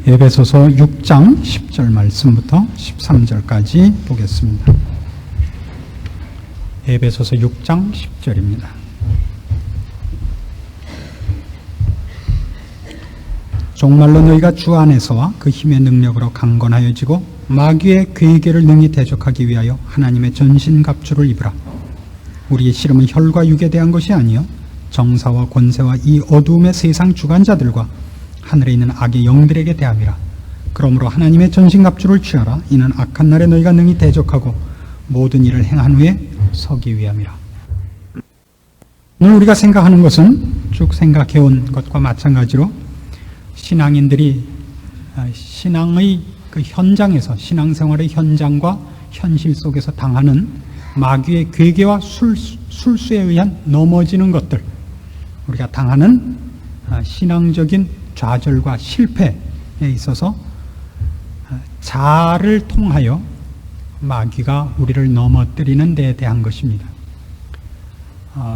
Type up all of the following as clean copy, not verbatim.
에베소서 6장 10절 말씀부터 13절까지 보겠습니다. 에베소서 6장 10절입니다. 정말로 너희가 주 안에서와 그 힘의 능력으로 강건하여지고 마귀의 괴계를 능히 대적하기 위하여 하나님의 전신갑주를 입으라. 우리의 씨름은 혈과 육에 대한 것이 아니요 정사와 권세와 이 어두움의 세상 주관자들과 하늘에 있는 악의 영들에게 대함이라. 그러므로 하나님의 전신갑주를 취하라. 이는 악한 날에 너희가 능히 대적하고 모든 일을 행한 후에 서기 위함이라. 오늘 우리가 생각하는 것은 쭉 생각해온 것과 마찬가지로 신앙인들이 신앙의 그 현장에서, 신앙생활의 현장과 현실 속에서 당하는 마귀의 괴계와 술수에 의한 넘어지는 것들, 우리가 당하는 신앙적인 좌절과 실패에 있어서 자아를 통하여 마귀가 우리를 넘어뜨리는 데에 대한 것입니다.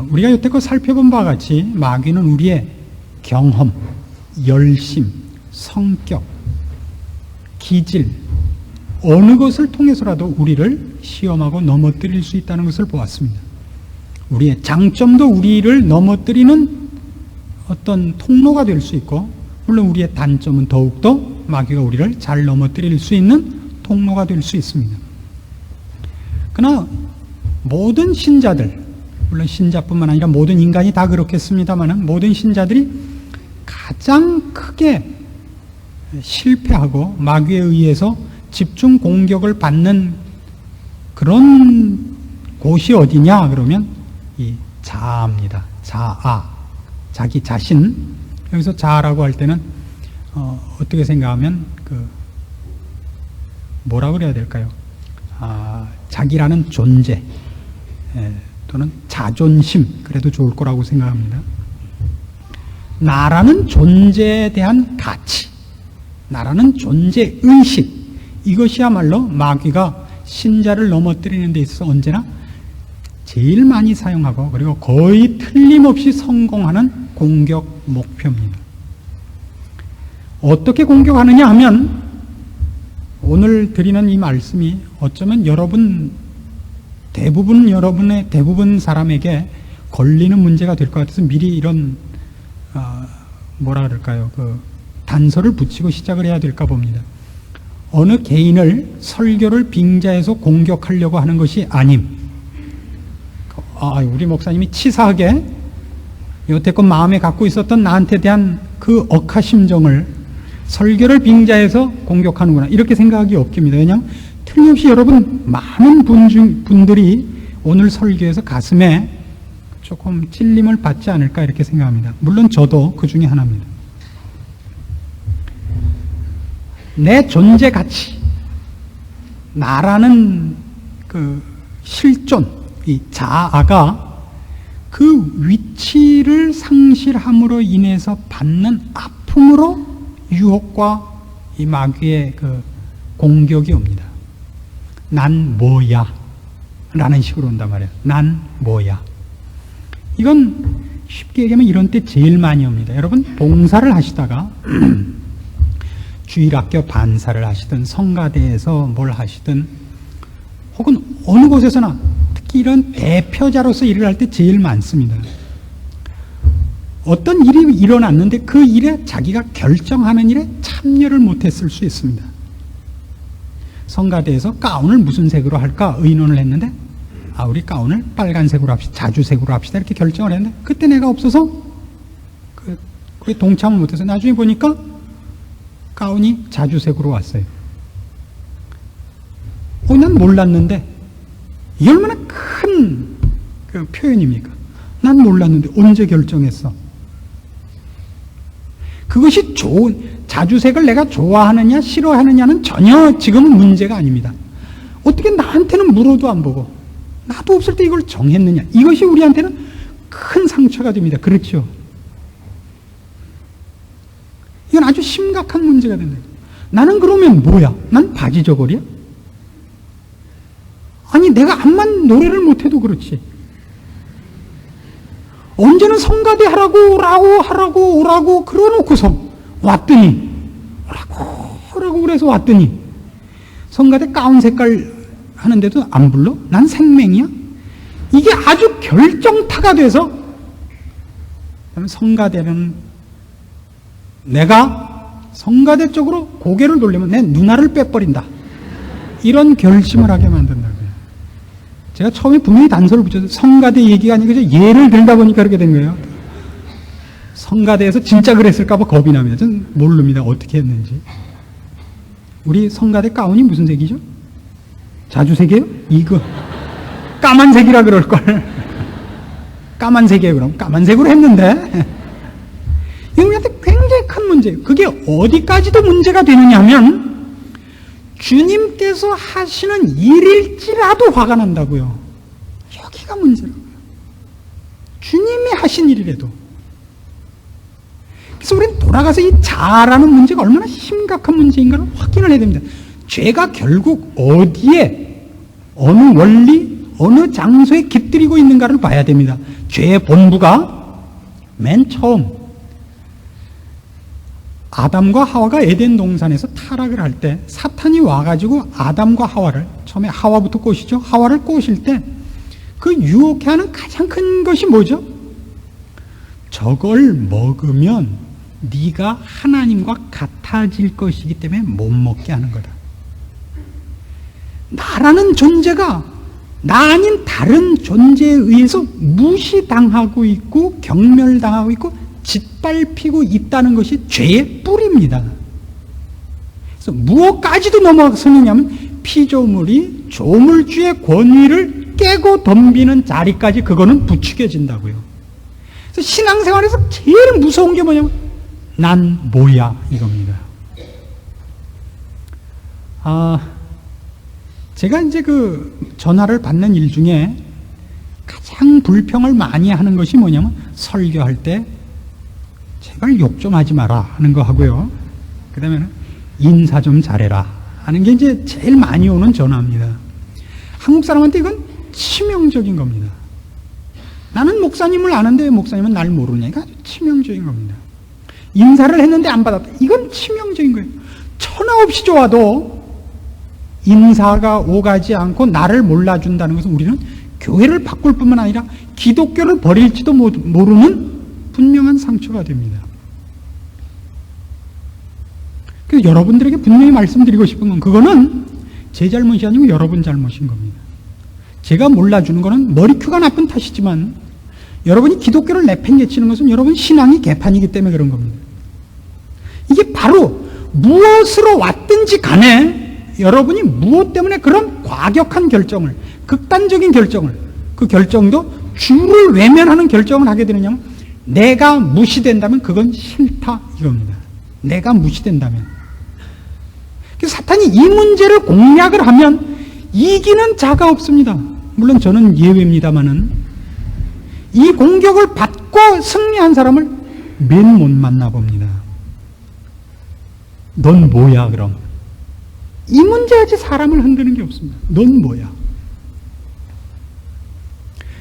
우리가 여태껏 살펴본 바와 같이 마귀는 우리의 경험, 열심, 성격, 기질, 어느 것을 통해서라도 우리를 시험하고 넘어뜨릴 수 있다는 것을 보았습니다. 우리의 장점도 우리를 넘어뜨리는 어떤 통로가 될 수 있고, 물론 우리의 단점은 더욱더 마귀가 우리를 잘 넘어뜨릴 수 있는 통로가 될 수 있습니다. 그러나 모든 신자들, 물론 신자뿐만 아니라 모든 인간이 다 그렇겠습니다만, 모든 신자들이 가장 크게 실패하고 마귀에 의해서 집중 공격을 받는 그런 곳이 어디냐 그러면 이 자아입니다. 자아, 자기 자신. 여기서 자아라고 할 때는 어떻게 생각하면 뭐라고 그래야 될까요? 자기라는 존재, 또는 자존심, 그래도 좋을 거라고 생각합니다. 나라는 존재에 대한 가치, 나라는 존재 의식, 이것이야말로 마귀가 신자를 넘어뜨리는 데 있어서 언제나 제일 많이 사용하고, 그리고 거의 틀림없이 성공하는 공격 목표입니다. 어떻게 공격하느냐 하면, 오늘 드리는 이 말씀이 어쩌면 여러분의 대부분 사람에게 걸리는 문제가 될 것 같아서 미리 이런 뭐라 그럴까요? 단서를 붙이고 시작을 해야 될까 봅니다. 어느 개인을 설교를 빙자해서 공격하려고 하는 것이 아님. 우리 목사님이 치사하게 여태껏 마음에 갖고 있었던 나한테 대한 그 억하심정을 설교를 빙자해서 공격하는구나, 이렇게 생각하기 없습니다. 왜냐하면 틀림없이 여러분 많은 분들이 오늘 설교에서 가슴에 조금 찔림을 받지 않을까 이렇게 생각합니다. 물론 저도 그 중에 하나입니다. 내 존재 가치, 나라는 그 실존, 이 자아가 그 위치를 상실함으로 인해서 받는 아픔으로 유혹과 이 마귀의 그 공격이 옵니다. 난 뭐야? 라는 식으로 온단 말이에요. 난 뭐야? 이건 쉽게 얘기하면 이런 때 제일 많이 옵니다. 여러분, 봉사를 하시다가 주일학교 반사를 하시든 성가대에서 뭘 하시든 혹은 어느 곳에서나 특히 이런 대표자로서 일을 할 때 제일 많습니다. 어떤 일이 일어났는데 그 일에 자기가 결정하는 일에 참여를 못했을 수 있습니다. 성가대에서 가운을 무슨 색으로 할까 의논을 했는데, 우리 가운을 빨간색으로 합시다, 자주색으로 합시다, 이렇게 결정을 했는데 그때 내가 없어서 그게 동참을 못해서 나중에 보니까 가운이 자주색으로 왔어요. 난 몰랐는데, 이게 얼마나 큰 그 표현입니까? 난 몰랐는데 언제 결정했어? 그것이 자주색을 내가 좋아하느냐 싫어하느냐는 전혀 지금은 문제가 아닙니다. 어떻게 나한테는 물어도 안 보고 나도 없을 때 이걸 정했느냐, 이것이 우리한테는 큰 상처가 됩니다. 그렇죠? 이건 아주 심각한 문제가 된다. 나는 그러면 뭐야? 난 바지 저고리야? 아니, 내가 암만 노래를 못해도 그렇지. 언제는 성가대 하라고 오라고 그러놓고서 왔더니 오라고 하고 그래서 왔더니 성가대 가운 색깔 하는데도 안 불러? 난 생맹이야? 이게 아주 결정타가 돼서 성가대는 내가 성가대 쪽으로 고개를 돌리면 내 누나를 빼버린다. 이런 결심을 하게 만든다고요. 제가 처음에 분명히 단서를 붙여서 성가대 얘기가 아니고 예를 들다 보니까 그렇게 된 거예요. 성가대에서 진짜 그랬을까봐 겁이 나면 전 모릅니다. 어떻게 했는지. 우리 성가대 가운이 무슨 색이죠? 자주색이에요? 이거 까만색이라 그럴걸. 까만색이에요. 그럼 까만색으로 했는데 이건 우리한테 굉장히 큰 문제예요. 그게 어디까지도 문제가 되느냐 하면 주님께서 하시는 일일지라도 화가 난다고요. 여기가 문제라고요. 주님이 하신 일이라도. 그래서 우리는 돌아가서 이 자아라는 문제가 얼마나 심각한 문제인가를 확인을 해야 됩니다. 죄가 결국 어디에, 어느 원리, 어느 장소에 깃들이고 있는가를 봐야 됩니다. 죄의 본부가 맨 처음 아담과 하와가 에덴 동산에서 타락을 할 때 사탄이 와가지고 아담과 하와를, 처음에 하와부터 꼬시죠. 하와를 꼬실 때 그 유혹해 하는 가장 큰 것이 뭐죠? 저걸 먹으면 네가 하나님과 같아질 것이기 때문에 못 먹게 하는 거다. 나라는 존재가 나 아닌 다른 존재에 의해서 무시당하고 있고 경멸당하고 있고 짓밟히고 있다는 것이 죄의 뿌리입니다. 그래서 무엇까지도 넘어서느냐면 피조물이 조물주의 권위를 깨고 덤비는 자리까지 그거는 부추겨진다고요. 그래서 신앙생활에서 제일 무서운 게 뭐냐면 난 뭐야 이겁니다. 제가 이제 그 전화를 받는 일 중에 가장 불평을 많이 하는 것이 뭐냐면 설교할 때 제발 욕 좀 하지 마라 하는 거 하고요. 그 다음에는 인사 좀 잘해라 하는 게 이제 제일 많이 오는 전화입니다. 한국 사람한테 이건 치명적인 겁니다. 나는 목사님을 아는데 왜 목사님은 날 모르냐. 이거 아주 치명적인 겁니다. 인사를 했는데 안 받았다. 이건 치명적인 거예요. 천하 없이 좋아도 인사가 오가지 않고 나를 몰라준다는 것은 우리는 교회를 바꿀 뿐만 아니라 기독교를 버릴지도 모르는 분명한 상처가 됩니다. 그래서 여러분들에게 분명히 말씀드리고 싶은 건 그거는 제 잘못이 아니고 여러분 잘못인 겁니다. 제가 몰라주는 거는 머리큐가 나쁜 탓이지만 여러분이 기독교를 내팽개치는 것은 여러분 신앙이 개판이기 때문에 그런 겁니다. 이게 바로 무엇으로 왔든지 간에 여러분이 무엇 때문에 그런 과격한 결정을, 극단적인 결정을, 그 결정도 주를 외면하는 결정을 하게 되느냐면 내가 무시된다면 그건 싫다 이겁니다. 내가 무시된다면. 그래서 사탄이 이 문제를 공략을 하면 이기는 자가 없습니다. 물론 저는 예외입니다만은 이 공격을 받고 승리한 사람을 맨 못 만나봅니다. 넌 뭐야 그럼? 이 문제까지 사람을 흔드는 게 없습니다. 넌 뭐야?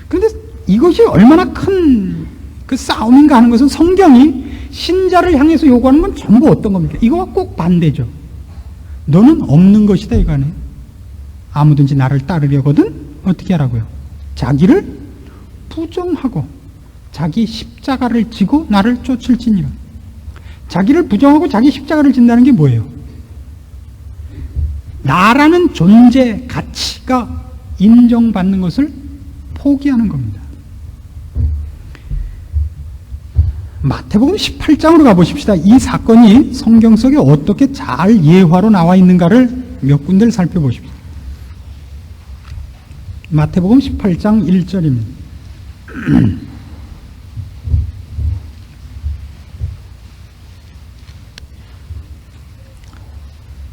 그런데 이것이 얼마나 큰 그 싸움인가 하는 것은 성경이 신자를 향해서 요구하는 건 전부 어떤 겁니까? 이거와 꼭 반대죠. 너는 없는 것이다 이거 아니에요? 아무든지 나를 따르려거든 어떻게 하라고요? 자기를 부정하고 자기 십자가를 지고 나를 쫓을지니라. 자기를 부정하고 자기 십자가를 진다는 게 뭐예요? 나라는 존재 가치가 인정받는 것을 포기하는 겁니다. 마태복음 18장으로 가보십시다. 이 사건이 성경 속에 어떻게 잘 예화로 나와 있는가를 몇 군데를 살펴보십시오. 마태복음 18장 1절입니다.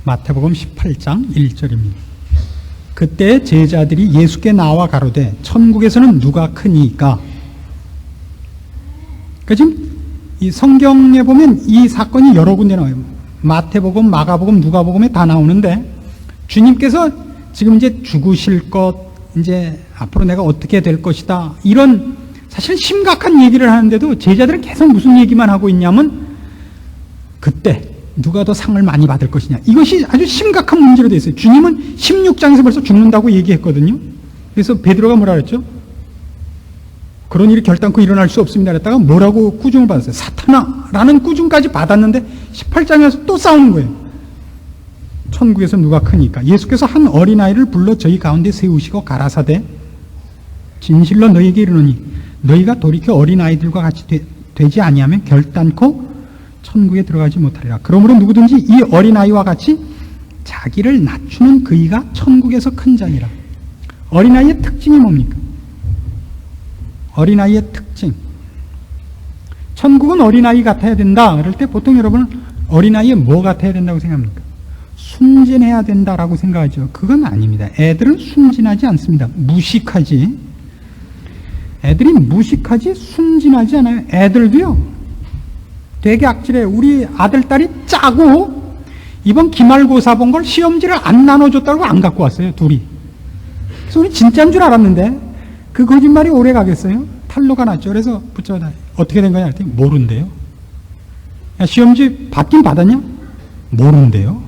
마태복음 18장 1절입니다. 그때 제자들이 예수께 나와 가로되 천국에서는 누가 크니까? 그러니까 지금 이 성경에 보면 이 사건이 여러 군데 나와요. 마태복음, 마가복음, 누가복음에 다 나오는데 주님께서 지금 이제 죽으실 것, 이제 앞으로 내가 어떻게 될 것이다 이런 사실 심각한 얘기를 하는데도 제자들은 계속 무슨 얘기만 하고 있냐면 그때 누가 더 상을 많이 받을 것이냐. 이것이 아주 심각한 문제로 되어 있어요. 주님은 16장에서 벌써 죽는다고 얘기했거든요. 그래서 베드로가 뭐라 그랬죠? 그런 일이 결단코 일어날 수 없습니다. 그랬다가 뭐라고 꾸중을 받았어요? 사탄아! 라는 꾸중까지 받았는데 18장에서 또 싸우는 거예요. 천국에서 누가 크니까. 예수께서 한 어린아이를 불러 저희 가운데 세우시고 가라사대 진실로 너희에게 이르노니 너희가 돌이켜 어린아이들과 같이 되지 아니하면 결단코 천국에 들어가지 못하리라. 그러므로 누구든지 이 어린아이와 같이 자기를 낮추는 그이가 천국에서 큰 자니라. 어린아이의 특징이 뭡니까? 어린아이의 특징. 천국은 어린아이 같아야 된다. 그럴 때 보통 여러분은 어린아이에 뭐 같아야 된다고 생각합니까? 순진해야 된다라고 생각하죠. 그건 아닙니다. 애들은 순진하지 않습니다. 무식하지. 애들이 무식하지 순진하지 않아요. 애들도요. 되게 악질해. 우리 아들, 딸이 짜고 이번 기말고사 본 걸 시험지를 안 나눠줬다고 안 갖고 왔어요. 둘이. 그래서 우리 진짜인 줄 알았는데 그 거짓말이 오래 가겠어요? 탈로가 났죠. 그래서 붙여다 어떻게 된 거냐 했더니 모른대요. 야, 시험지 받긴 받았냐? 모른대요.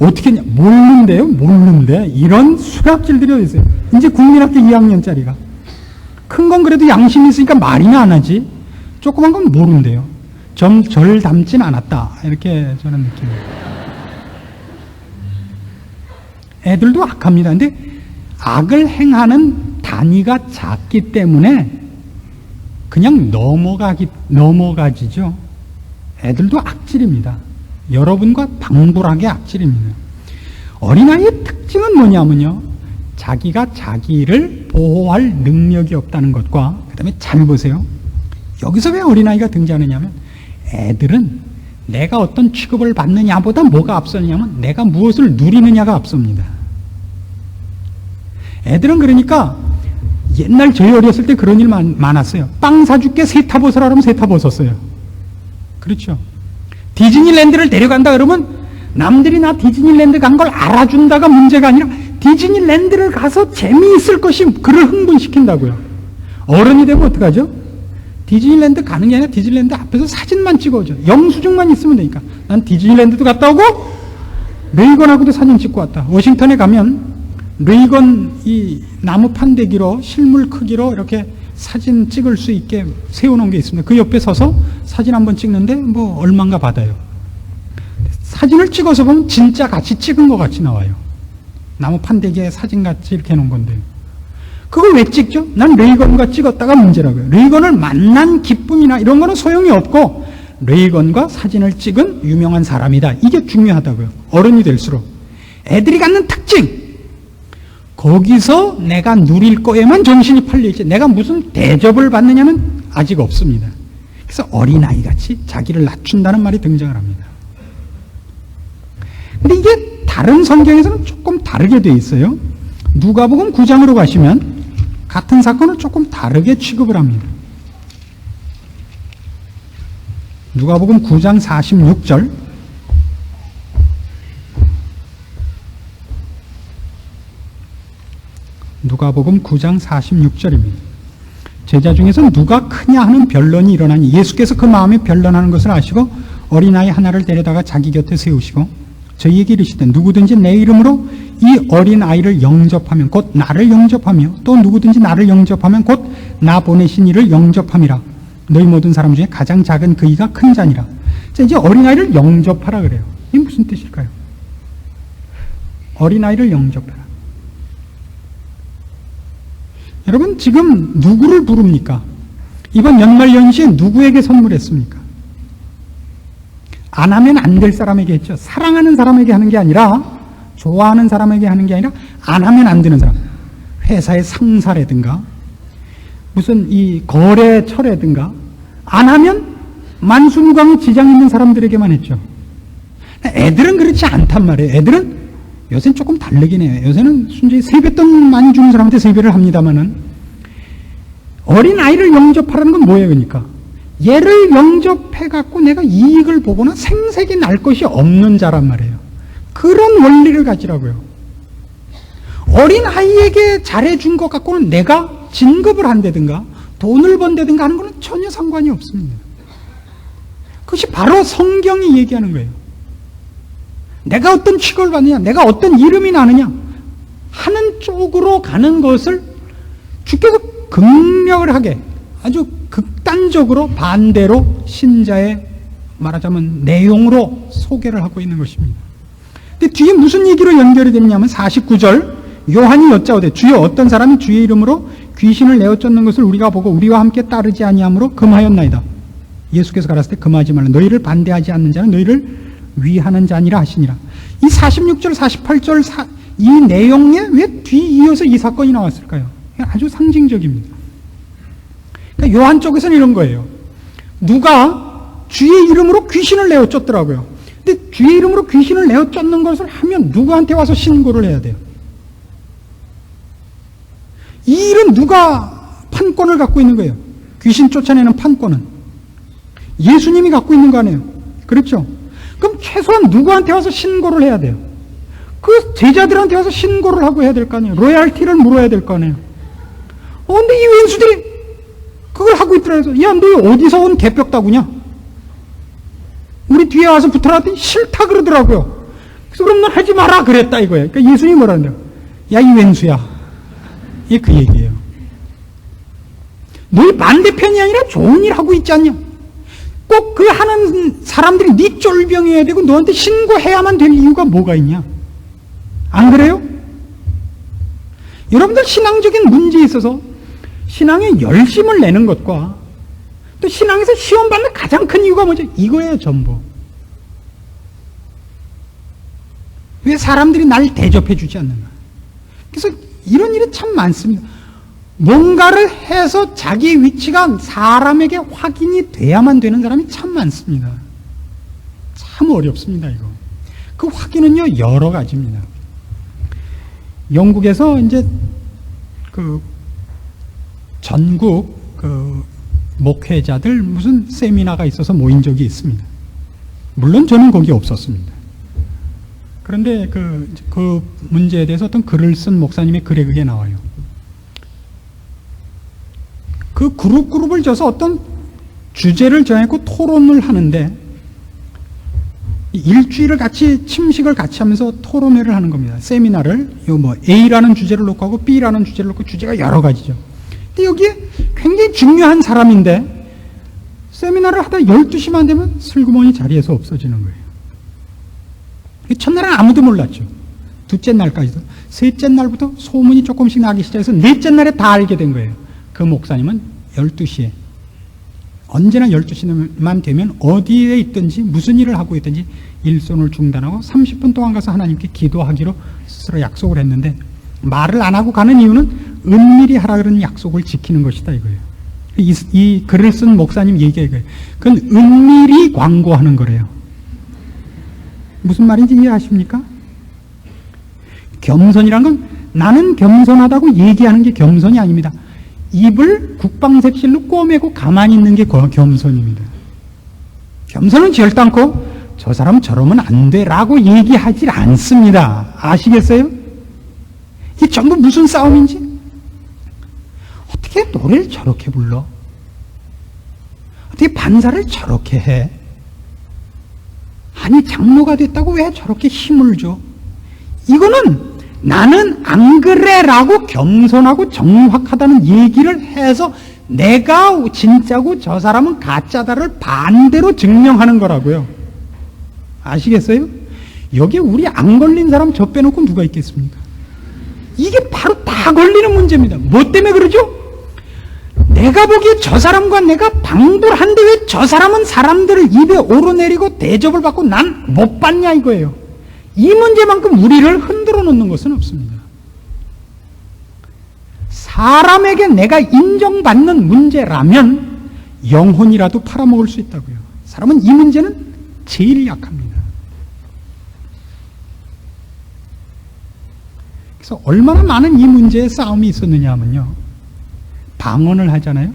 어떻게 했냐? 모르는데요? 모르는데. 이런 수락질들이 어디 있어요? 이제 국민학교 2학년짜리가. 큰 건 그래도 양심이 있으니까 말이나 안 하지. 조그만 건 모른대요. 절 닮진 않았다. 이렇게 저는 느낍니다. 애들도 악합니다. 근데 악을 행하는 단위가 작기 때문에 그냥 넘어가지죠. 애들도 악질입니다. 여러분과 방불하게 악질입니다. 어린아이의 특징은 뭐냐면요. 자기가 자기를 보호할 능력이 없다는 것과 그 다음에 잘 보세요. 여기서 왜 어린아이가 등장하느냐면 애들은 내가 어떤 취급을 받느냐보다 뭐가 앞서느냐면 내가 무엇을 누리느냐가 앞섭니다. 애들은 그러니까 옛날 저희 어렸을 때 그런 일 많았어요. 빵 사줄게 세타 벗으라 그러면 세타 벗었어요. 그렇죠. 디즈니랜드를 데려간다 그러면 남들이 나 디즈니랜드 간 걸 알아준다가 문제가 아니라 디즈니랜드를 가서 재미있을 것이 그를 흥분시킨다고요. 어른이 되면 어떡하죠? 디즈니랜드 가는 게 아니라 디즈니랜드 앞에서 사진만 찍어줘. 영수증만 있으면 되니까. 난 디즈니랜드도 갔다 오고 레이건하고도 사진 찍고 왔다. 워싱턴에 가면 레이건 이 나무 판대기로 실물 크기로 이렇게 사진 찍을 수 있게 세워놓은 게 있습니다. 그 옆에 서서 사진 한번 찍는데 뭐 얼마인가 받아요. 사진을 찍어서 보면 진짜 같이 찍은 것 같이 나와요. 나무 판대기에 사진 같이 이렇게 해놓은 건데 그걸 왜 찍죠? 난 레이건과 찍었다가 문제라고요. 레이건을 만난 기쁨이나 이런 거는 소용이 없고 레이건과 사진을 찍은 유명한 사람이다. 이게 중요하다고요. 어른이 될수록. 애들이 갖는 특징. 거기서 내가 누릴 거에만 정신이 팔려있지 내가 무슨 대접을 받느냐는 아직 없습니다. 그래서 어린아이같이 자기를 낮춘다는 말이 등장을 합니다. 근데 이게 다른 성경에서는 조금 다르게 되어 있어요. 누가복음 9장으로 가시면 같은 사건을 조금 다르게 취급을 합니다. 누가복음 9장 46절. 누가복음 9장 46절입니다. 제자 중에서 누가 크냐 하는 변론이 일어나니 예수께서 그 마음에 변론하는 것을 아시고 어린아이 하나를 데려다가 자기 곁에 세우시고 저희에게 이르시되 누구든지 내 이름으로 이 어린아이를 영접하면 곧 나를 영접하며 또 누구든지 나를 영접하면 곧 나 보내신 이를 영접함이라. 너희 모든 사람 중에 가장 작은 그이가 큰 자니라. 자, 이제 어린아이를 영접하라 그래요. 이게 무슨 뜻일까요? 어린아이를 영접하라. 여러분 지금 누구를 부릅니까? 이번 연말연시에 누구에게 선물했습니까? 안 하면 안 될 사람에게 했죠. 사랑하는 사람에게 하는 게 아니라 좋아하는 사람에게 하는 게 아니라 안 하면 안 되는 사람. 회사의 상사라든가 무슨 이 거래처라든가 안 하면 만수무강에 지장 있는 사람들에게만 했죠. 애들은 그렇지 않단 말이에요. 애들은 요새는 조금 다르긴 해요. 요새는 순전히 세뱃돈 많이 주는 사람한테 세배를 합니다만은 어린아이를 영접하라는 건 뭐예요? 그러니까 얘를 영접해갖고 내가 이익을 보거나 생색이 날 것이 없는 자란 말이에요. 그런 원리를 가지라고요. 어린아이에게 잘해준 것 갖고는 내가 진급을 한다든가 돈을 번다든가 하는 거는 전혀 상관이 없습니다. 그것이 바로 성경이 얘기하는 거예요. 내가 어떤 취급을 받느냐, 내가 어떤 이름이 나느냐 하는 쪽으로 가는 것을 주께서 극력을 하게 아주 극단적으로 반대로 신자의 말하자면 내용으로 소개를 하고 있는 것입니다. 근데 뒤에 무슨 얘기로 연결이 되느냐면 49절 요한이 여짜오되 주여 어떤 사람이 주의 이름으로 귀신을 내어 쫓는 것을 우리가 보고 우리와 함께 따르지 아니함으로 금하였나이다. 예수께서 가라사대 금하지 말라. 너희를 반대하지 않는 자는 너희를 위하는 자니라 하시니라. 이 46절 48절 이 내용에 왜 뒤이어서 이 사건이 나왔을까요? 아주 상징적입니다. 그러니까 요한 쪽에서는 이런 거예요. 누가 주의 이름으로 귀신을 내어 쫓더라고요. 근데 주의 이름으로 귀신을 내어 쫓는 것을 하면 누구한테 와서 신고를 해야 돼요? 이 일은 누가 판권을 갖고 있는 거예요? 귀신 쫓아내는 판권은 예수님이 갖고 있는 거 아니에요? 그렇죠? 그럼 최소한 누구한테 와서 신고를 해야 돼요? 그 제자들한테 와서 신고를 하고 해야 될 거 아니에요? 로얄티를 물어야 될 거 아니에요? 근데 이 왼수들이 그걸 하고 있더라고요. 야, 너 어디서 온 개벽다구냐? 우리 뒤에 와서 붙어놨더니 싫다 그러더라고요. 그래서 그럼 넌 하지 마라 그랬다 이거예요. 그러니까 예수님이 뭐라는데요? 야, 이 왼수야. 이게 그 얘기예요. 너희 반대편이 아니라 좋은 일 하고 있지 않냐? 꼭 그 하는 사람들이 네 쫄병이어야 되고 너한테 신고해야만 될 이유가 뭐가 있냐? 안 그래요? 여러분들 신앙적인 문제에 있어서 신앙에 열심을 내는 것과 또 신앙에서 시험 받는 가장 큰 이유가 뭐죠? 이거예요, 전부. 왜 사람들이 날 대접해 주지 않는가? 그래서 이런 일이 참 많습니다. 뭔가를 해서 자기 위치가 사람에게 확인이 돼야만 되는 사람이 참 많습니다. 참 어렵습니다, 이거. 그 확인은요, 여러 가지입니다. 영국에서 이제 그 전국 그 목회자들 무슨 세미나가 있어서 모인 적이 있습니다. 물론 저는 거기 없었습니다. 그런데 그 문제에 대해서 어떤 글을 쓴 목사님의 글에 그게 나와요. 그 그룹을 져서 어떤 주제를 정했고 토론을 하는데 일주일을 같이 침식을 같이 하면서 토론회를 하는 겁니다. 세미나를 A라는 주제를 놓고 하고 B라는 주제를 놓고 주제가 여러 가지죠. 근데 여기에 굉장히 중요한 사람인데 세미나를 하다 12시만 되면 슬그머니 자리에서 없어지는 거예요. 첫날은 아무도 몰랐죠. 둘째 날까지도. 셋째 날부터 소문이 조금씩 나기 시작해서 넷째 날에 다 알게 된 거예요. 그 목사님은 12시에 언제나 12시만 되면 어디에 있든지 무슨 일을 하고 있든지 일손을 중단하고 30분 동안 가서 하나님께 기도하기로 스스로 약속을 했는데 말을 안 하고 가는 이유는 은밀히 하라 그런 약속을 지키는 것이다 이거예요. 이 글을 쓴 목사님 얘기가 이거예요. 그건 은밀히 광고하는 거래요. 무슨 말인지 이해하십니까? 겸손이란 건 나는 겸손하다고 얘기하는 게 겸손이 아닙니다. 입을 국방색실로 꼬매고 가만히 있는 게 겸손입니다. 겸손은 절단코 저 사람 저러면 안 돼 라고 얘기하지 않습니다. 아시겠어요? 이게 전부 무슨 싸움인지? 어떻게 노래를 저렇게 불러? 어떻게 반사를 저렇게 해? 아니 장로가 됐다고 왜 저렇게 힘을 줘? 이거는 나는 안 그래 라고 겸손하고 정확하다는 얘기를 해서 내가 진짜고 저 사람은 가짜다를 반대로 증명하는 거라고요. 아시겠어요? 여기에 우리 안 걸린 사람 저 빼놓고 누가 있겠습니까? 이게 바로 다 걸리는 문제입니다. 뭐 때문에 그러죠? 내가 보기에 저 사람과 내가 방불한데 왜 저 사람은 사람들을 입에 오르내리고 대접을 받고 난 못 받냐 이거예요. 이 문제만큼 우리를 흔들어 놓는 것은 없습니다. 사람에게 내가 인정받는 문제라면 영혼이라도 팔아먹을 수 있다고요. 사람은 이 문제는 제일 약합니다. 그래서 얼마나 많은 이 문제에 싸움이 있었느냐 하면요. 방언을 하잖아요.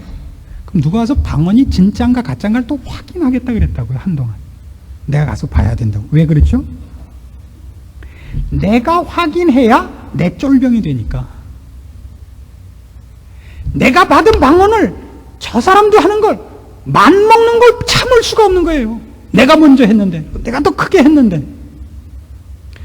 그럼 누가 와서 방언이 진짜인가 가짜인가를 또 확인하겠다 그랬다고요. 한동안. 내가 가서 봐야 된다고. 왜 그렇죠? 내가 확인해야 내 쫄병이 되니까. 내가 받은 방언을 저 사람도 하는 걸 맘먹는 걸 참을 수가 없는 거예요. 내가 먼저 했는데, 내가 더 크게 했는데.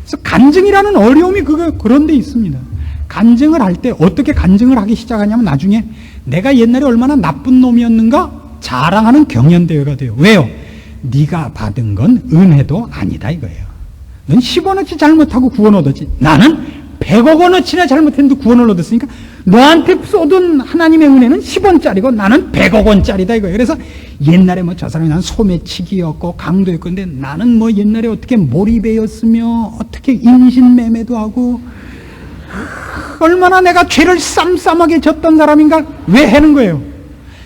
그래서 간증이라는 어려움이 그런 데 있습니다. 간증을 할 때 어떻게 간증을 하기 시작하냐면 나중에 내가 옛날에 얼마나 나쁜 놈이었는가 자랑하는 경연대회가 돼요. 왜요? 네가 받은 건 은혜도 아니다 이거예요. 넌 10원어치 잘못하고 구원 얻었지. 나는 100억 원어치나 잘못했는데 구원을 얻었으니까 너한테 쏟은 하나님의 은혜는 10원짜리고 나는 100억 원짜리다 이거예요. 그래서 옛날에 뭐 저 사람이 난 소매치기였고 강도였고 근데 나는 뭐 옛날에 어떻게 몰입배였으며 어떻게 인신매매도 하고 얼마나 내가 죄를 쌈쌈하게 졌던 사람인가. 왜 하는 거예요?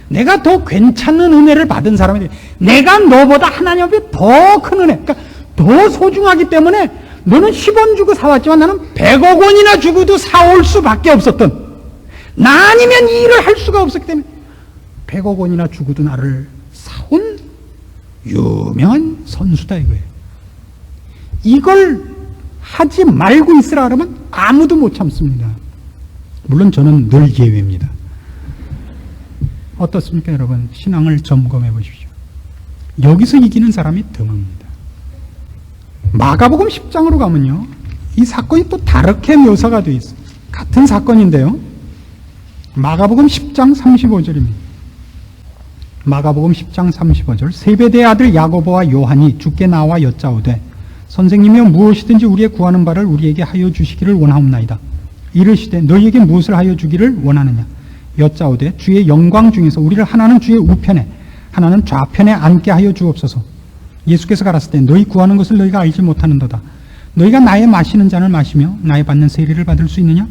내가 더 괜찮은 은혜를 받은 사람이 돼. 내가 너보다 하나님 앞에 더 큰 은혜, 그러니까 더 소중하기 때문에 너는 10원 주고 사왔지만 나는 100억 원이나 주고도 사올 수밖에 없었던, 나 아니면 이 일을 할 수가 없었기 때문에 100억 원이나 주고도 나를 사온 유명한 선수다 이거예요. 이걸 하지 말고 있으라 그러면 아무도 못 참습니다. 물론 저는 늘 예외입니다. 어떻습니까 여러분? 신앙을 점검해 보십시오. 여기서 이기는 사람이 드뭅니다. 마가복음 10장으로 가면요, 이 사건이 또 다르게 묘사가 되어 있어요. 같은 사건인데요, 마가복음 10장 35절입니다. 마가복음 10장 35절. 세베대의 아들 야고보와 요한이 주께 나와 여짜오되 선생님이여 무엇이든지 우리의 구하는 바를 우리에게 하여 주시기를 원하옵나이다. 이르시되 너희에게 무엇을 하여 주기를 원하느냐. 여짜오되 주의 영광 중에서 우리를 하나는 주의 우편에 하나는 좌편에 앉게 하여 주옵소서. 예수께서 가라사대 너희 구하는 것을 너희가 알지 못하는도다. 너희가 나의 마시는 잔을 마시며 나의 받는 세례를 받을 수 있느냐?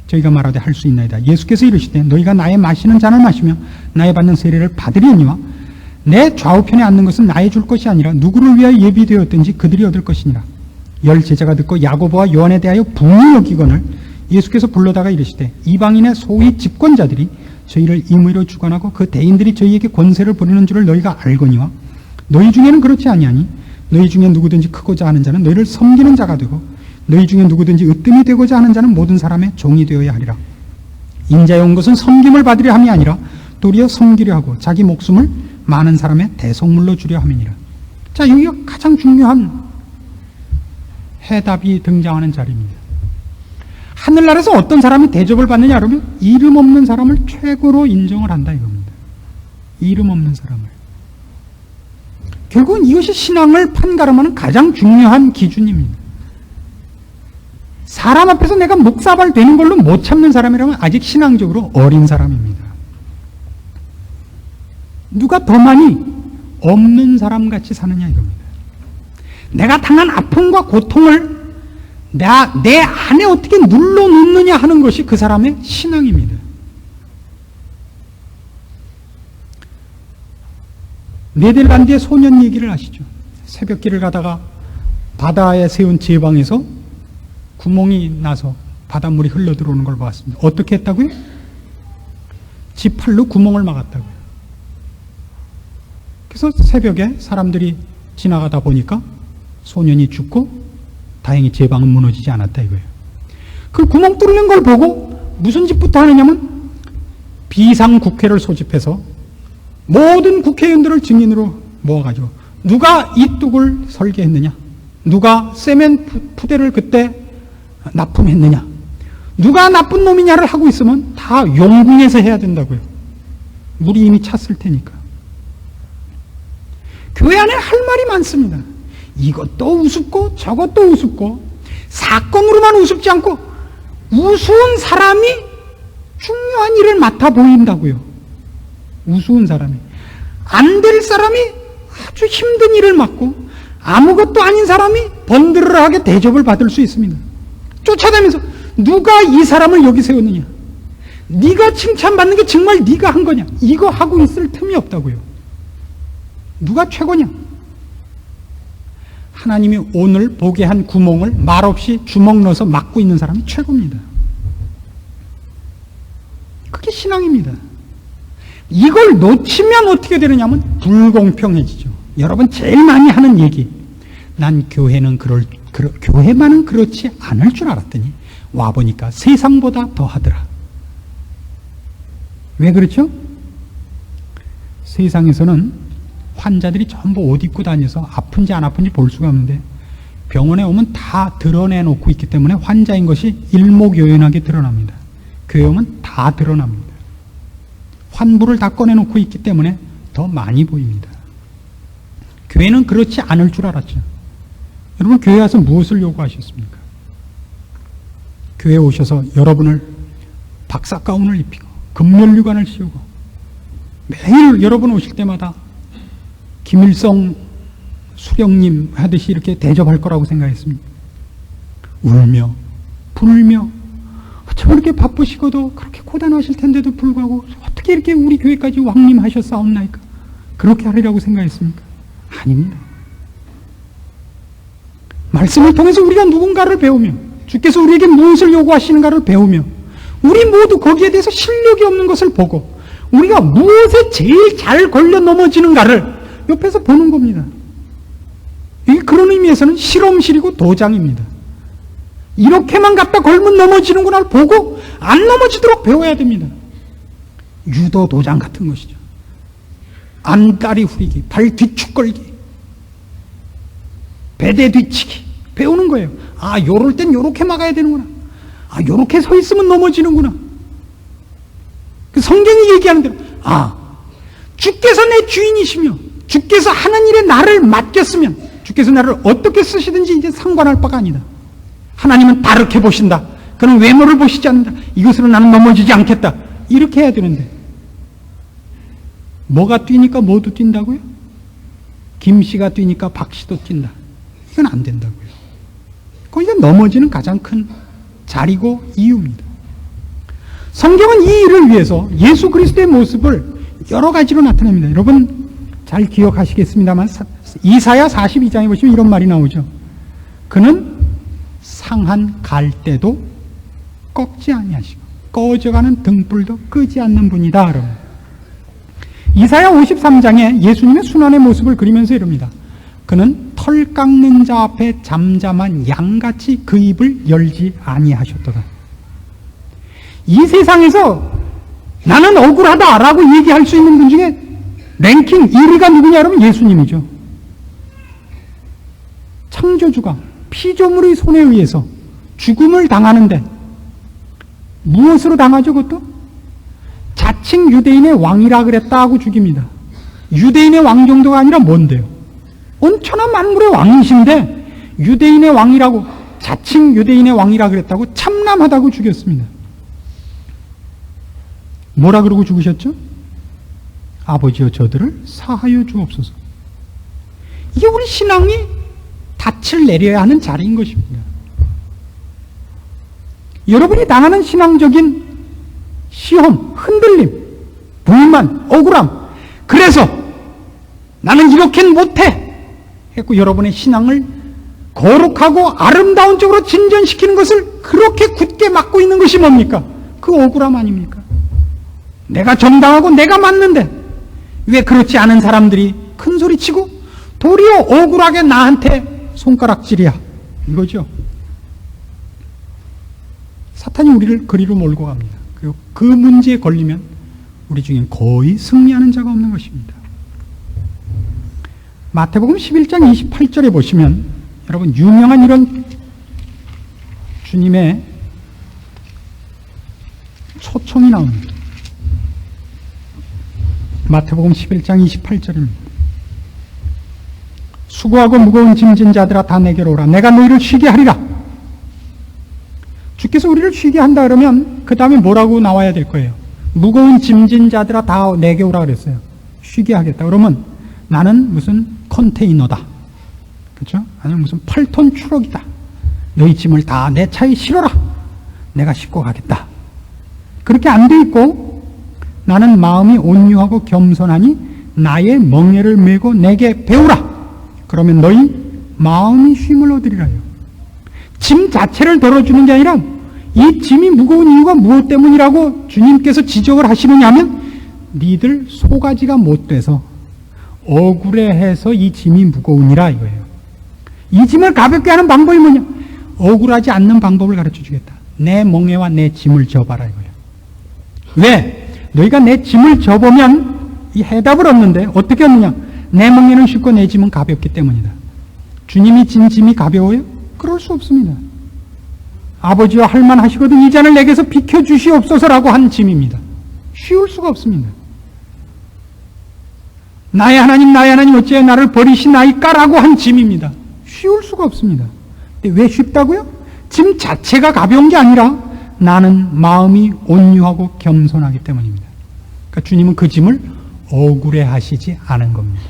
저희가 말하되 할 수 있나이다. 예수께서 이르시되 너희가 나의 마시는 잔을 마시며 나의 받는 세례를 받으려니와 내 좌우편에 앉는 것은 나의 줄 것이 아니라 누구를 위하여 예비되었든지 그들이 얻을 것이니라. 열 제자가 듣고 야고보와 요한에 대하여 분이 여기거늘 예수께서 불러다가 이르시되 이방인의 소위 집권자들이 저희를 임의로 주관하고 그 대인들이 저희에게 권세를 부리는 줄을 너희가 알거니와 너희 중에는 그렇지 아니하니 너희 중에 누구든지 크고자 하는 자는 너희를 섬기는 자가 되고 너희 중에 누구든지 으뜸이 되고자 하는 자는 모든 사람의 종이 되어야 하리라. 인자에 온 것은 섬김을 받으려 함이 아니라 도리어 섬기려 하고 자기 목숨을 많은 사람의 대속물로 주려 함이니라. 자, 여기가 가장 중요한 해답이 등장하는 자리입니다. 하늘나라에서 어떤 사람이 대접을 받느냐 그러면 이름 없는 사람을 최고로 인정을 한다 이겁니다. 이름 없는 사람을. 결국은 이것이 신앙을 판가름하는 가장 중요한 기준입니다. 사람 앞에서 내가 목사발 되는 걸로 못 참는 사람이라면 아직 신앙적으로 어린 사람입니다. 누가 더 많이 없는 사람같이 사느냐 이겁니다. 내가 당한 아픔과 고통을 내 안에 어떻게 눌러놓느냐 하는 것이 그 사람의 신앙입니다. 네덜란드의 소년 얘기를 아시죠? 새벽길을 가다가 바다에 세운 제방에서 구멍이 나서 바닷물이 흘러 들어오는 걸 봤습니다. 어떻게 했다고요? 지팔로 구멍을 막았다고요. 그래서 새벽에 사람들이 지나가다 보니까 소년이 죽고 다행히 제방은 무너지지 않았다 이거예요. 그 구멍 뚫는 걸 보고 무슨 짓부터 하느냐면 비상국회를 소집해서 모든 국회의원들을 증인으로 모아가지고 누가 이 뚝을 설계했느냐, 누가 세멘 푸대를 그때 납품했느냐, 누가 나쁜 놈이냐를 하고 있으면 다 용궁에서 해야 된다고요. 물이 이미 찼을 테니까. 교회 안에 할 말이 많습니다. 이것도 우습고 저것도 우습고 사건으로만 우습지 않고 우스운 사람이 중요한 일을 맡아 보인다고요. 우스운 사람이. 안 될 사람이 아주 힘든 일을 맡고 아무것도 아닌 사람이 번들어하게 대접을 받을 수 있습니다. 쫓아다니면서 누가 이 사람을 여기 세웠느냐, 네가 칭찬받는 게 정말 네가 한 거냐, 이거 하고 있을 틈이 없다고요. 누가 최고냐. 하나님이 오늘 보게 한 구멍을 말없이 주먹 넣어서 막고 있는 사람이 최고입니다. 그게 신앙입니다. 이걸 놓치면 어떻게 되느냐면 불공평해지죠. 여러분 제일 많이 하는 얘기, 난 교회는 교회만은 그렇지 않을 줄 알았더니 와보니까 세상보다 더 하더라. 왜 그렇죠? 세상에서는 환자들이 전부 옷 입고 다녀서 아픈지 안 아픈지 볼 수가 없는데 병원에 오면 다 드러내놓고 있기 때문에 환자인 것이 일목요연하게 드러납니다. 교회 오면 다 드러납니다. 환부를 다 꺼내놓고 있기 때문에 더 많이 보입니다. 교회는 그렇지 않을 줄 알았죠. 여러분, 교회 와서 무엇을 요구하셨습니까? 교회에 오셔서 여러분을 박사 가운을 입히고 금면류관을 씌우고 매일 여러분 오실 때마다 김일성 수령님 하듯이 이렇게 대접할 거라고 생각했습니다. 울며 불며 저렇게 바쁘시고도 그렇게 고단하실 텐데도 불구하고 어떻게 이렇게 우리 교회까지 왕림하셨사옵나이까? 그렇게 하리라고 생각했습니까? 아닙니다. 말씀을 통해서 우리가 누군가를 배우며 주께서 우리에게 무엇을 요구하시는가를 배우며 우리 모두 거기에 대해서 실력이 없는 것을 보고 우리가 무엇에 제일 잘 걸려 넘어지는가를 옆에서 보는 겁니다. 이게 그런 의미에서는 실험실이고 도장입니다. 이렇게만 갖다 걸면 넘어지는구나를 보고 안 넘어지도록 배워야 됩니다. 유도 도장 같은 것이죠. 안다리 후리기, 발 뒤축 걸기, 배대 뒤치기 배우는 거예요. 아, 요럴 땐 요렇게 막아야 되는구나. 아, 요렇게 서 있으면 넘어지는구나. 그 성경이 얘기하는 대로, 아, 주께서 내 주인이시며 주께서 하는 일에 나를 맡겼으면 주께서 나를 어떻게 쓰시든지 이제 상관할 바가 아니다. 하나님은 다르게 보신다. 그는 외모를 보시지 않는다. 이것으로 나는 넘어지지 않겠다. 이렇게 해야 되는데 뭐가 뛰니까 뭐도 뛴다고요? 김씨가 뛰니까 박씨도 뛴다. 이건 안 된다고요. 거기가 넘어지는 가장 큰 자리고 이유입니다. 성경은 이 일을 위해서 예수 그리스도의 모습을 여러 가지로 나타냅니다. 여러분 잘 기억하시겠습니다만 이사야 42장에 보시면 이런 말이 나오죠. 그는 상한 갈대도 꺾지 아니하시고 꺼져가는 등불도 끄지 않는 분이다. 여러분. 이사야 53장에 예수님의 순환의 모습을 그리면서 이럽니다. 그는 털 깎는 자 앞에 잠잠한 양같이 그 입을 열지 아니하셨도다. 이 세상에서 나는 억울하다라고 얘기할 수 있는 분 중에 랭킹 1위가 누구냐 그러면 예수님이죠. 창조주가 피조물의 손에 의해서 죽음을 당하는데 무엇으로 당하죠? 그것도? 자칭 유대인의 왕이라 그랬다 하고 죽입니다. 유대인의 왕 정도가 아니라 뭔데요? 온 천하 만물의 왕이신데 유대인의 왕이라고, 자칭 유대인의 왕이라 그랬다고 참남하다고 죽였습니다. 뭐라 그러고 죽으셨죠? 아버지여 저들을 사하여 주옵소서. 이게 우리 신앙이 닻을 내려야 하는 자리인 것입니다. 여러분이 당하는 신앙적인 시험, 흔들림, 불만, 억울함, 그래서 나는 이렇게는 못해 했고 여러분의 신앙을 거룩하고 아름다운 쪽으로 진전시키는 것을 그렇게 굳게 막고 있는 것이 뭡니까? 그 억울함 아닙니까? 내가 정당하고 내가 맞는데 왜 그렇지 않은 사람들이 큰 소리치고 도리어 억울하게 나한테 손가락질이야, 이거죠. 사탄이 우리를 그리로 몰고 갑니다. 그리고 그 문제에 걸리면 우리 중엔 거의 승리하는 자가 없는 것입니다. 마태복음 11장 28절에 보시면 여러분 유명한 이런 주님의 초청이 나옵니다. 마태복음 11장 28절입니다. 수고하고 무거운 짐진 자들아 다 내게로 오라. 내가 너희를 쉬게 하리라. 주께서 우리를 쉬게 한다 그러면 그 다음에 뭐라고 나와야 될 거예요? 무거운 짐진 자들아 다 내게 오라 그랬어요. 쉬게 하겠다. 그러면 나는 무슨 컨테이너다. 그렇죠? 아니면 무슨 8톤 트럭이다. 너희 짐을 다 내 차에 실어라. 내가 싣고 가겠다. 그렇게 안 돼 있고 나는 마음이 온유하고 겸손하니 나의 멍에를 메고 내게 배우라. 그러면 너희 마음이 쉼을 얻으리라요. 짐 자체를 덜어주는 게 아니라 이 짐이 무거운 이유가 무엇 때문이라고 주님께서 지적을 하시느냐 하면 니들 소가지가 못 돼서 억울해해서 이 짐이 무거우니라 이거예요. 이 짐을 가볍게 하는 방법이 뭐냐? 억울하지 않는 방법을 가르쳐 주겠다. 내 멍에와 내 짐을 져봐라 이거예요. 왜? 너희가 내 짐을 져보면 이 해답을 얻는데 어떻게 얻느냐? 내 멍에는 쉽고 내 짐은 가볍기 때문이다. 주님이 진 짐이 가벼워요? 그럴 수 없습니다. 아버지와 할만하시거든 이 잔을 내게서 비켜주시옵소서라고 한 짐입니다. 쉬울 수가 없습니다. 나의 하나님 어찌하여 나를 버리시나이까라고 한 짐입니다. 쉬울 수가 없습니다. 근데 왜 쉽다고요? 짐 자체가 가벼운 게 아니라 나는 마음이 온유하고 겸손하기 때문입니다. 그러니까 주님은 그 짐을 억울해 하시지 않은 겁니다.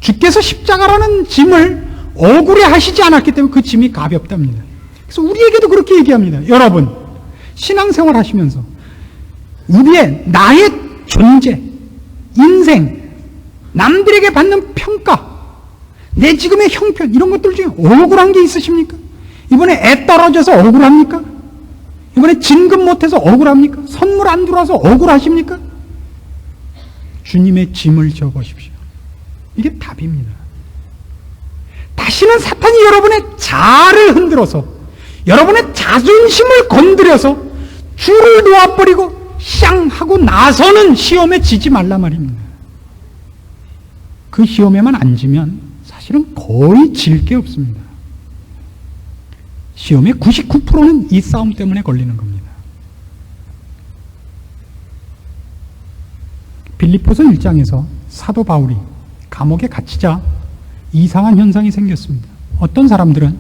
주께서 십자가라는 짐을 억울해 하시지 않았기 때문에 그 짐이 가볍답니다. 그래서 우리에게도 그렇게 얘기합니다. 여러분, 신앙생활 하시면서 나의 존재, 인생, 남들에게 받는 평가, 내 지금의 형편, 이런 것들 중에 억울한 게 있으십니까? 이번에 애 떨어져서 억울합니까? 이번에 진급 못해서 억울합니까? 선물 안 들어와서 억울하십니까? 주님의 짐을 져보십시오. 이게 답입니다. 다시는 사탄이 여러분의 자아를 흔들어서 여러분의 자존심을 건드려서 줄을 놓아버리고 샹 하고 나서는 시험에 지지 말라 말입니다. 그 시험에만 안 지면 사실은 거의 질 게 없습니다. 시험의 99%는 이 싸움 때문에 걸리는 겁니다. 빌립보서 1장에서 사도 바울이 감옥에 갇히자 이상한 현상이 생겼습니다. 어떤 사람들은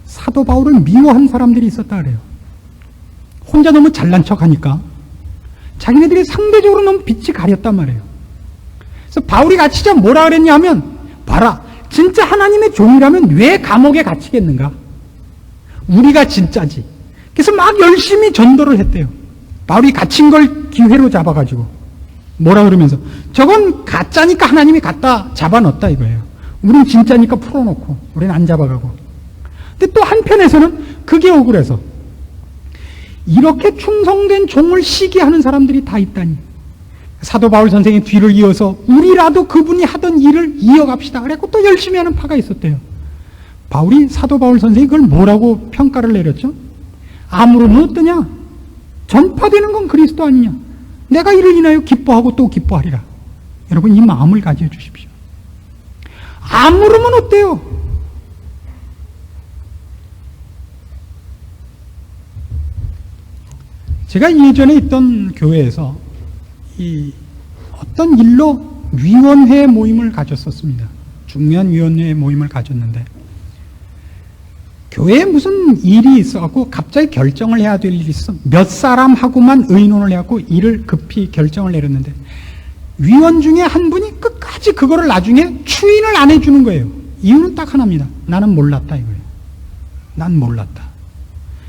사도 바울을 미워한 사람들이 있었다 그래요. 혼자 너무 잘난 척하니까 자기네들이 상대적으로 너무 빛이 가렸단 말이에요. 그래서 바울이 갇히자 뭐라 그랬냐 하면, 봐라, 진짜 하나님의 종이라면 왜 감옥에 갇히겠는가? 우리가 진짜지. 그래서 막 열심히 전도를 했대요. 바울이 갇힌 걸 기회로 잡아가지고 뭐라 그러면서, 저건 가짜니까 하나님이 갖다 잡아넣었다 이거예요. 우린 진짜니까 풀어놓고 우린 안 잡아가고. 근데 또 한편에서는 그게 억울해서 이렇게 충성된 종을 시기하는 사람들이 다 있다니. 사도 바울 선생의 뒤를 이어서 우리라도 그분이 하던 일을 이어갑시다 그랬고 또 열심히 하는 파가 있었대요. 사도 바울 선생이 그걸 뭐라고 평가를 내렸죠? 아무로는 어떠냐? 전파되는 건 그리스도 아니냐? 내가 이를 인하여 기뻐하고 또 기뻐하리라. 여러분, 이 마음을 가져주십시오. 아무로면 어때요? 제가 예전에 있던 교회에서 어떤 일로 위원회 모임을 가졌었습니다. 중요한 위원회 모임을 가졌는데 교회에 무슨 일이 있어갖고 갑자기 결정을 해야 될 일이 있어. 몇 사람하고만 의논을 해갖고 일을 급히 결정을 내렸는데 위원 중에 한 분이 끝까지 그거를 나중에 추인을 안 해주는 거예요. 이유는 딱 하나입니다. 나는 몰랐다 이거예요. 난 몰랐다.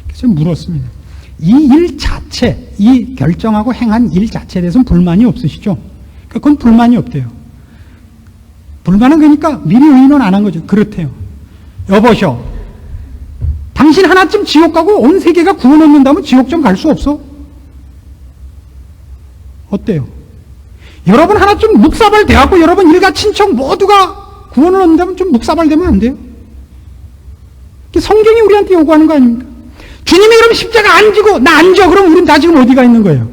그래서 물었습니다. 이 일 자체, 이 결정하고 행한 일 자체에 대해서는 불만이 없으시죠? 그건 불만이 없대요. 불만은 그러니까 미리 의논 안 한 거죠. 그렇대요. 여보셔, 당신 하나쯤 지옥 가고 온 세계가 구원 얻는다면 지옥 좀 갈 수 없어? 어때요? 여러분 하나쯤 묵사발 돼갖고 여러분 일가 친척 모두가 구원을 얻는다면 좀 묵사발 되면 안 돼요? 성경이 우리한테 요구하는 거 아닙니까? 주님이 그럼 십자가 안 지고 나 안 져. 그럼 우린 다 지금 어디가 있는 거예요?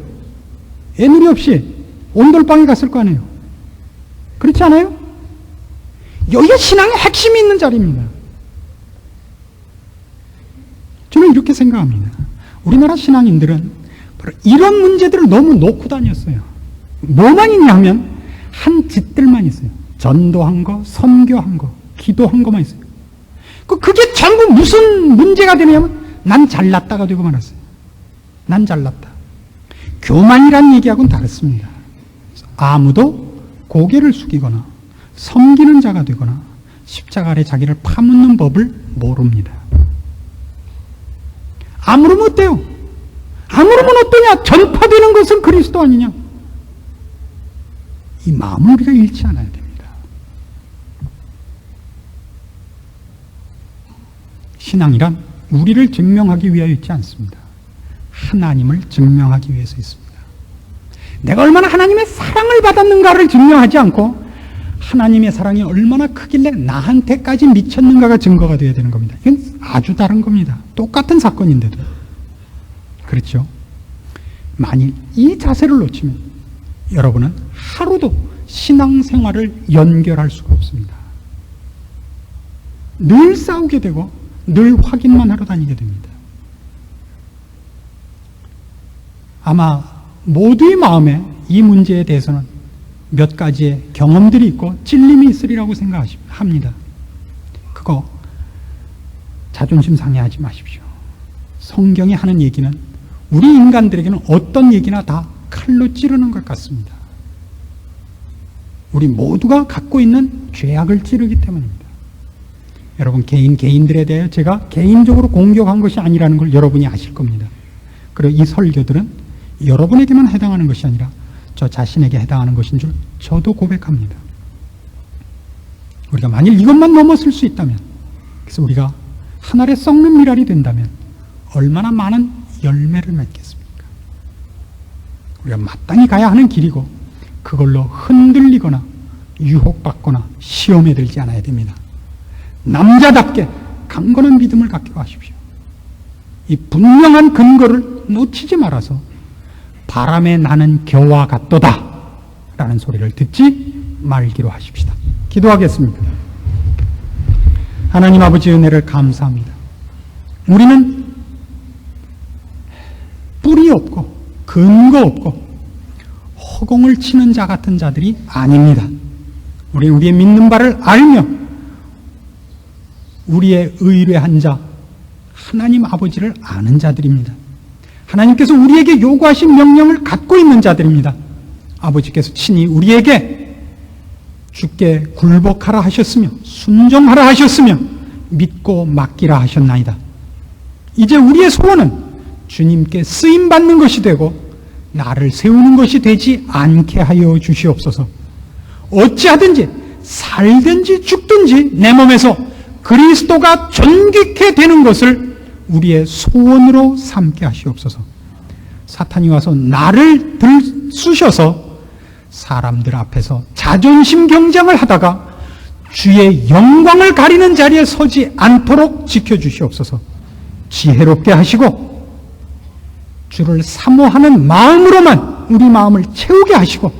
애누리 없이 온돌방에 갔을 거 아니에요? 그렇지 않아요? 여기가 신앙의 핵심이 있는 자리입니다. 저는 이렇게 생각합니다. 우리나라 신앙인들은 바로 이런 문제들을 너무 놓고 다녔어요. 뭐만 있냐 하면 한 짓들만 있어요. 전도한 거, 선교한 거, 기도한 거만 있어요. 그게 전부 무슨 문제가 되냐면 난 잘났다가 되고 말았어요. 난 잘났다. 교만이라는 얘기하고는 다릅니다. 아무도 고개를 숙이거나 섬기는 자가 되거나 십자가 아래 자기를 파묻는 법을 모릅니다. 아무르면 어때요? 아무르면 어떠냐? 전파되는 것은 그리스도 아니냐? 이 마음을 우리가 잃지 않아야 됩니다. 신앙이란 우리를 증명하기 위하여 있지 않습니다. 하나님을 증명하기 위해서 있습니다. 내가 얼마나 하나님의 사랑을 받았는가를 증명하지 않고 하나님의 사랑이 얼마나 크길래 나한테까지 미쳤는가가 증거가 되어야 되는 겁니다. 이건 아주 다른 겁니다. 똑같은 사건인데도. 그렇죠? 만일 이 자세를 놓치면 여러분은 하루도 신앙생활을 연결할 수가 없습니다. 늘 싸우게 되고 늘 확인만 하러 다니게 됩니다. 아마 모두의 마음에 이 문제에 대해서는 몇 가지의 경험들이 있고 찔림이 있으리라고 생각합니다. 그거 자존심 상해하지 마십시오. 성경이 하는 얘기는 우리 인간들에게는 어떤 얘기나 다 칼로 찌르는 것 같습니다. 우리 모두가 갖고 있는 죄악을 찌르기 때문입니다. 여러분, 개인들에 대해 제가 개인적으로 공격한 것이 아니라는 걸 여러분이 아실 겁니다. 그리고 이 설교들은 여러분에게만 해당하는 것이 아니라 저 자신에게 해당하는 것인 줄 저도 고백합니다. 우리가 만일 이것만 넘어설 수 있다면, 그래서 우리가 한 알에 썩는 밀알이 된다면 얼마나 많은 열매를 맺겠습니까? 우리가 마땅히 가야 하는 길이고 그걸로 흔들리거나 유혹받거나 시험에 들지 않아야 됩니다. 남자답게 강건한 믿음을 갖기로 하십시오. 이 분명한 근거를 놓치지 말아서 바람에 나는 겨와 같도다 라는 소리를 듣지 말기로 하십시다. 기도하겠습니다. 하나님 아버지, 은혜를 감사합니다. 우리는 뿌리 없고 근거 없고 허공을 치는 자 같은 자들이 아닙니다. 우리는 우리의 믿는 바를 알며 우리의 의뢰한 자 하나님 아버지를 아는 자들입니다. 하나님께서 우리에게 요구하신 명령을 갖고 있는 자들입니다. 아버지께서 친히 우리에게 주께 굴복하라 하셨으며 순종하라 하셨으며 믿고 맡기라 하셨나이다. 이제 우리의 소원은 주님께 쓰임받는 것이 되고 나를 세우는 것이 되지 않게 하여 주시옵소서. 어찌하든지 살든지 죽든지 내 몸에서 그리스도가 존귀케 되는 것을 우리의 소원으로 삼게 하시옵소서. 사탄이 와서 나를 들쑤셔서 사람들 앞에서 자존심 경쟁을 하다가 주의 영광을 가리는 자리에 서지 않도록 지켜주시옵소서. 지혜롭게 하시고 주를 사모하는 마음으로만 우리 마음을 채우게 하시고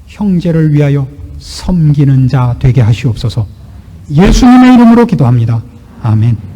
형제를 위하여 섬기는 자 되게 하시옵소서. 예수님의 이름으로 기도합니다. 아멘.